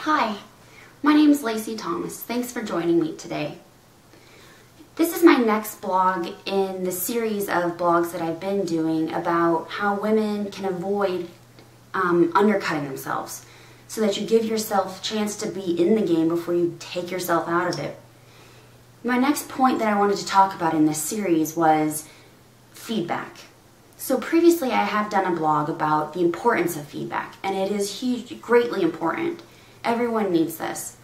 Hi, my name is Lacey Thomas. Thanks for joining me today. This is my next blog in the series of blogs that I've been doing about how women can avoid undercutting themselves so that you give yourself a chance to be in the game before you take yourself out of it. My next point that I wanted to talk about in this series was feedback. So previously I have done a blog about the importance of feedback, and it is greatly important. Everyone needs this.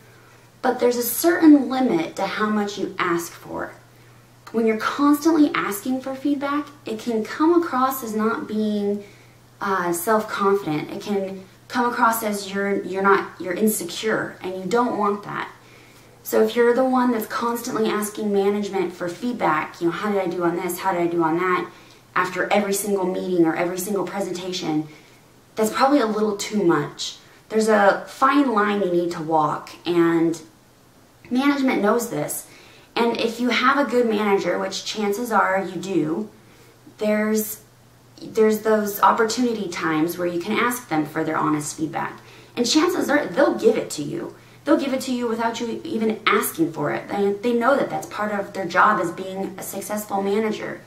But there's a certain limit to how much you ask for. When you're constantly asking for feedback, it can come across as not being self-confident. It can come across as you're insecure, and you don't want that. So if you're the one that's constantly asking management for feedback, how did I do on this, how did I do on that, after every single meeting or every single presentation, that's probably a little too much. There's a fine line you need to walk, and management knows this. And if you have a good manager, which chances are you do, there's those opportunity times where you can ask them for their honest feedback. And chances are they'll give it to you. They'll give it to you without you even asking for it. They know that that's part of their job as being a successful manager.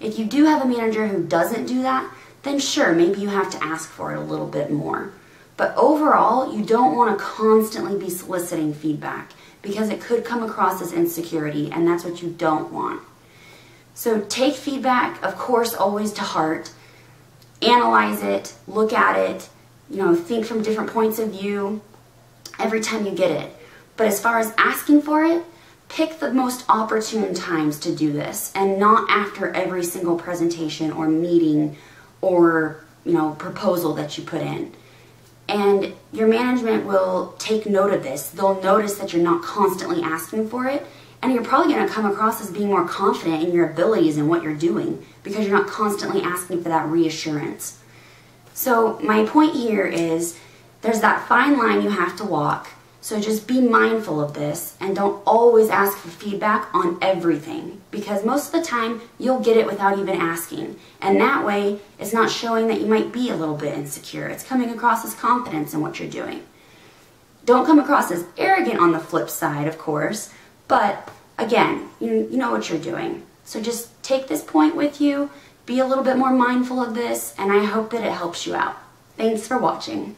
If you do have a manager who doesn't do that, then sure, maybe you have to ask for it a little bit more. But overall, you don't want to constantly be soliciting feedback because it could come across as insecurity, and that's what you don't want. So take feedback, of course, always to heart. Analyze it, look at it, think from different points of view every time you get it. But as far as asking for it, pick the most opportune times to do this, and not after every single presentation or meeting or proposal that you put in. And your management will take note of this. They'll notice that you're not constantly asking for it, and you're probably going to come across as being more confident in your abilities and what you're doing because you're not constantly asking for that reassurance. So my point here is there's that fine line you have to walk. So just be mindful of this and don't always ask for feedback on everything, because most of the time you'll get it without even asking. And that way it's not showing that you might be a little bit insecure. It's coming across as confidence in what you're doing. Don't come across as arrogant on the flip side, of course, but again, you know what you're doing. So just take this point with you, be a little bit more mindful of this, and I hope that it helps you out. Thanks for watching.